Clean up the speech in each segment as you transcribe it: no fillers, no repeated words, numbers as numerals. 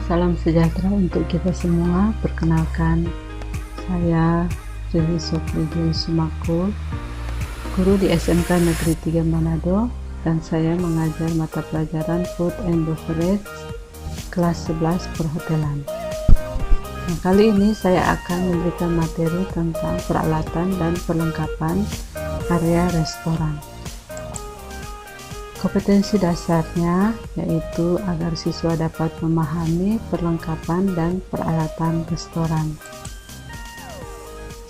Salam sejahtera untuk kita semua. Perkenalkan, saya Riri Sofrijo Sumakul, guru di SMK Negeri 3 Manado, dan saya mengajar mata pelajaran Food and Beverage kelas 11 perhotelan. Nah, kali ini saya akan memberikan materi tentang peralatan dan perlengkapan area restoran. Kompetensi dasarnya yaitu agar siswa dapat memahami perlengkapan dan peralatan restoran.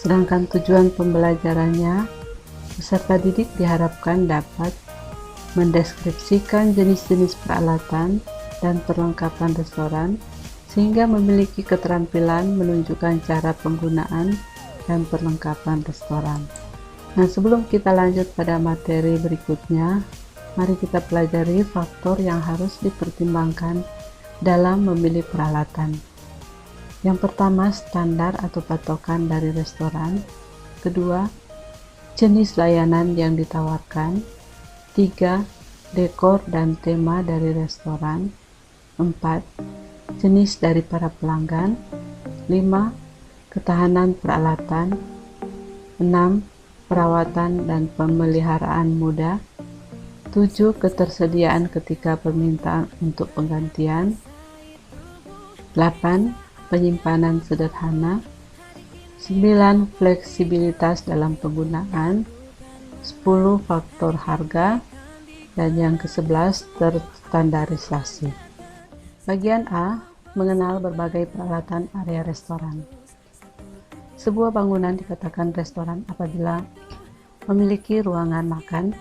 Sedangkan tujuan pembelajarannya, peserta didik diharapkan dapat mendeskripsikan jenis-jenis peralatan dan perlengkapan restoran sehingga memiliki keterampilan menunjukkan cara penggunaan dan perlengkapan restoran. Nah, sebelum kita lanjut pada materi berikutnya, mari kita pelajari faktor yang harus dipertimbangkan dalam memilih peralatan. Yang pertama, standar atau patokan dari restoran. Kedua, jenis layanan yang ditawarkan. Tiga, dekor dan tema dari restoran. 4. Jenis dari para pelanggan. 5. Ketahanan peralatan. 6. Perawatan dan pemeliharaan mudah. 7. Ketersediaan ketika permintaan untuk penggantian. 8. Penyimpanan sederhana. 9. Fleksibilitas dalam penggunaan. 10. Faktor harga. Dan yang ke-11, terstandarisasi. Bagian A, mengenal berbagai peralatan area restoran. Sebuah bangunan dikatakan restoran apabila memiliki ruangan makan,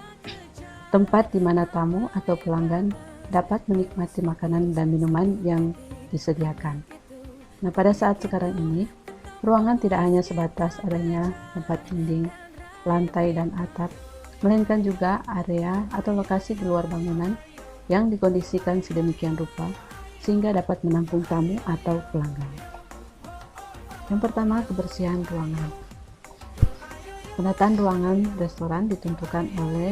tempat di mana tamu atau pelanggan dapat menikmati makanan dan minuman yang disediakan. Nah, pada saat sekarang ini, ruangan tidak hanya sebatas adanya tempat dinding, lantai, dan atap, melainkan juga area atau lokasi di luar bangunan yang dikondisikan sedemikian rupa sehingga dapat menampung tamu atau pelanggan. Yang pertama, kebersihan ruangan. Penataan ruangan restoran ditentukan oleh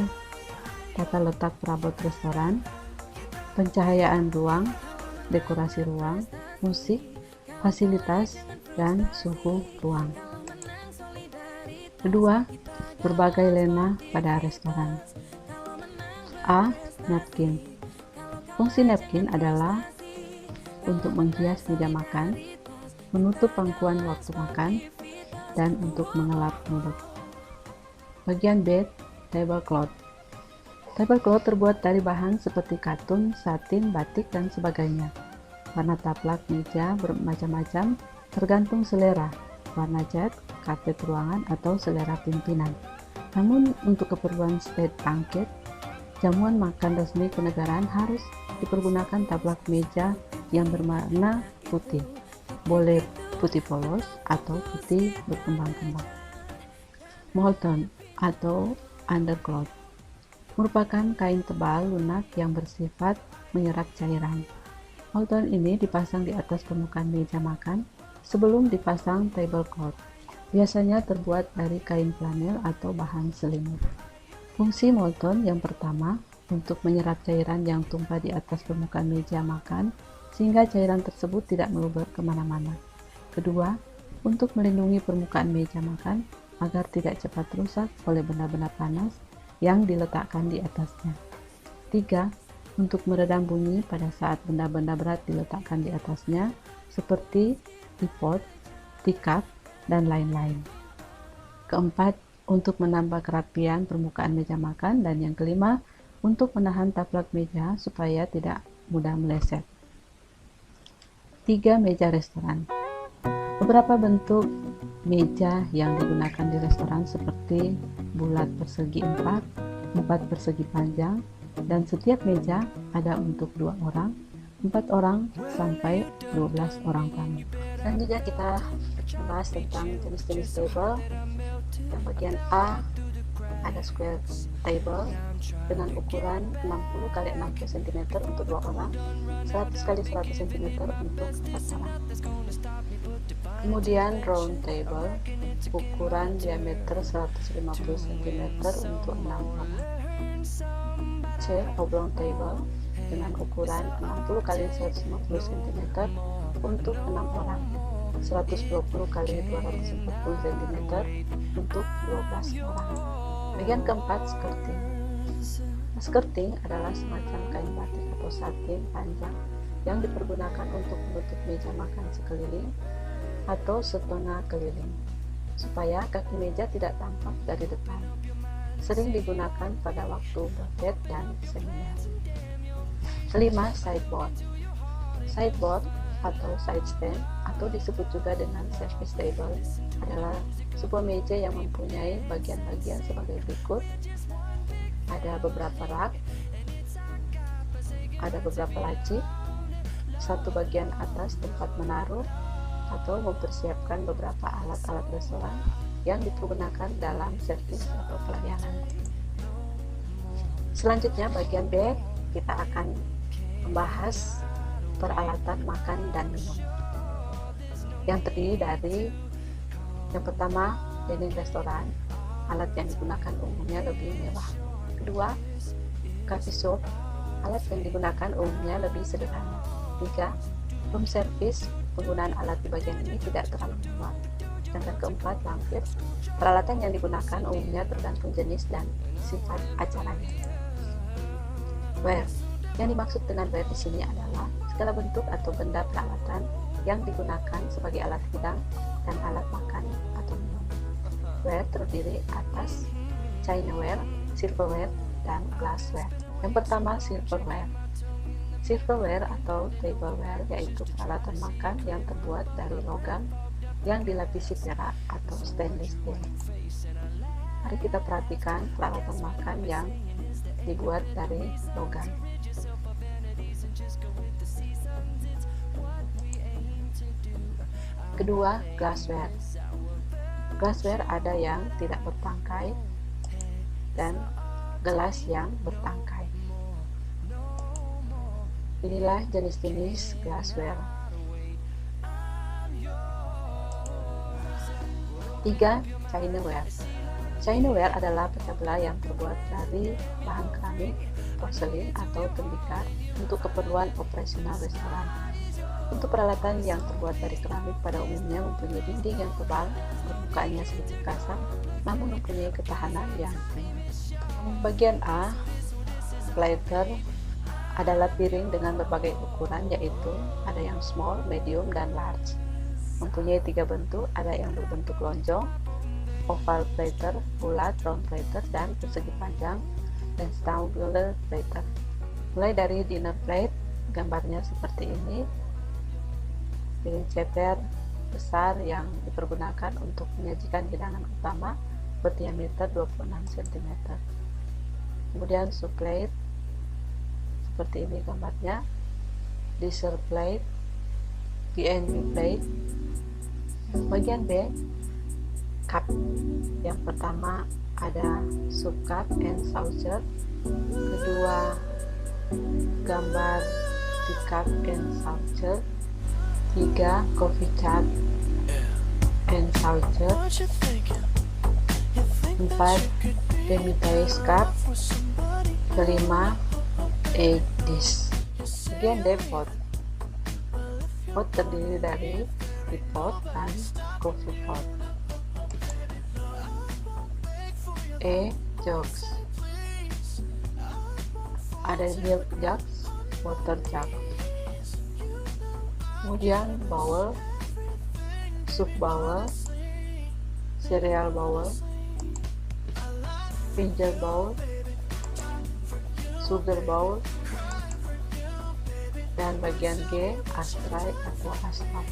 tata letak perabot restoran, pencahayaan ruang, dekorasi ruang, musik, fasilitas, dan suhu ruang. Kedua, berbagai lena pada restoran. A. Napkin. Fungsi napkin adalah untuk menghias meja makan, menutup pangkuan waktu makan, dan untuk mengelap mulut. Bagian B. Tablecloth. Tablecloth terbuat dari bahan seperti katun, satin, batik, dan sebagainya. Warna taplak meja bermacam-macam tergantung selera, warna cat, karpet ruangan, atau selera pimpinan. Namun untuk keperluan state banquet, jamuan makan resmi kenegaraan harus dipergunakan taplak meja yang berwarna putih, boleh putih polos atau putih berkembang-kembang. Molton atau undercloth merupakan kain tebal lunak yang bersifat menyerap cairan. Molton ini dipasang di atas permukaan meja makan sebelum dipasang tablecloth. Biasanya terbuat dari kain flanel atau bahan selimut. Fungsi molton yang pertama, untuk menyerap cairan yang tumpah di atas permukaan meja makan sehingga cairan tersebut tidak meluber kemana-mana. Kedua, untuk melindungi permukaan meja makan agar tidak cepat rusak oleh benda-benda panas yang diletakkan di atasnya. 3. Untuk meredam bunyi pada saat benda-benda berat diletakkan di atasnya seperti teapot, teacup, dan lain-lain. Keempat, untuk menambah kerapian permukaan meja makan, dan yang kelima, untuk menahan taplak meja supaya tidak mudah meleset. 3. Meja restoran. Beberapa bentuk meja yang digunakan di restoran seperti bulat persegi 4, 4 persegi panjang, dan setiap meja ada untuk 2 orang, 4 orang, sampai 12 orang tamu. Selanjutnya kita membahas tentang jenis-jenis table. Yang bagian A ada square table dengan ukuran 60 x 60 cm untuk 2 orang, 100 x 100 cm untuk 4 orang. Kemudian round table, ukuran diameter 150 cm untuk 6 orang. C. Oblong table, dengan ukuran 60 x 150 cm untuk 6 orang, 120 x 240 cm untuk 12 orang. Bagian keempat, skirting. Skirting adalah semacam kain batik atau satin panjang yang dipergunakan untuk menutup meja makan sekeliling atau setengah keliling, supaya kaki meja tidak tampak dari depan. Sering digunakan pada waktu buffet dan seminar. Kelima, sideboard. Sideboard atau side stand atau disebut juga dengan service table adalah sebuah meja yang mempunyai bagian-bagian sebagai berikut. Ada beberapa rak, ada beberapa laci, satu bagian atas tempat menaruh atau mempersiapkan beberapa alat-alat restoran yang dipergunakan dalam servis atau pelayanan. Selanjutnya bagian B, kita akan membahas peralatan makan dan minum yang terdiri dari yang pertama, dining restoran. Alat yang digunakan umumnya lebih mewah. Kedua, coffee shop. Alat yang digunakan umumnya lebih sederhana. 3. Room service. Penggunaan alat di bagian ini tidak terlalu mewah. Dan keempat, lampir. Peralatan yang digunakan umumnya tergantung jenis dan sifat acaranya. Ware. Yang dimaksud dengan ware di sini adalah segala bentuk atau benda peralatan yang digunakan sebagai alat hidang dan alat makan atau minum. Ware terdiri atas chinaware, silverware, dan glassware. Yang pertama, silverware. Silverware atau tableware yaitu peralatan makan yang terbuat dari logam yang dilapisi perak atau stainless steel. Mari kita perhatikan peralatan makan yang dibuat dari logam. Kedua, glassware. Glassware ada yang tidak bertangkai dan gelas yang bertangkai. Inilah jenis-jenis glassware. 3. Chinaware. Chinaware adalah pecah belah yang terbuat dari bahan keramik, porselin, atau tembikar untuk keperluan operasional restoran. Untuk peralatan yang terbuat dari keramik pada umumnya mempunyai dinding yang tebal, permukaannya sedikit kasar, namun mempunyai ketahanan yang tinggi. Bagian A, platter, adalah piring dengan berbagai ukuran, yaitu ada yang small, medium, dan large. Mempunyai 3 bentuk, ada yang berbentuk lonjong, oval platter, bulat, round platter, dan persegi panjang, dan rectangular platter. Mulai dari dinner plate, gambarnya seperti ini. Piring ceper besar yang dipergunakan untuk menyajikan hidangan utama berdiameter 26 cm. Kemudian soup plate seperti ini gambarnya, dessert plate, P&B plate. Bagian B, cup. Yang pertama ada soup cup and saucer. Kedua, gambar teacup and saucer. 3. Coffee cup and saucer. 4. Demi-tasse cup. 5. Egg dish. Bagian D, pot. Pot terdiri dari teapot dan coffee pot. E, jugs. Ada milk jugs, water jug. Kemudian bowl, soup bowl, cereal bowl, ginger bowl, sugar bowl, dan bagian G, ashtray atau ashtray.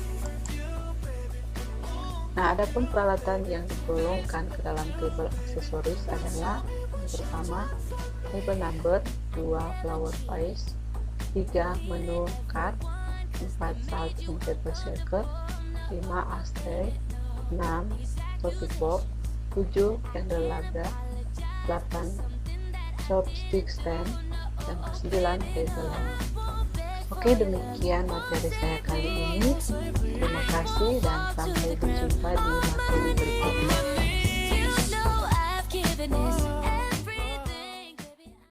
Nah, adapun peralatan yang digolongkan ke dalam table aksesoris adalah yang pertama, table number, 2 flower vase, 3 menu card, 4 salt and pepper shaker, 5 ashtray, 6 coffee box, 7 candelabra, 8 chopstick stand, dan 9 table lamp. Oke, demikian materi saya kali ini. Terima kasih dan sampai berjumpa di materi berikutnya.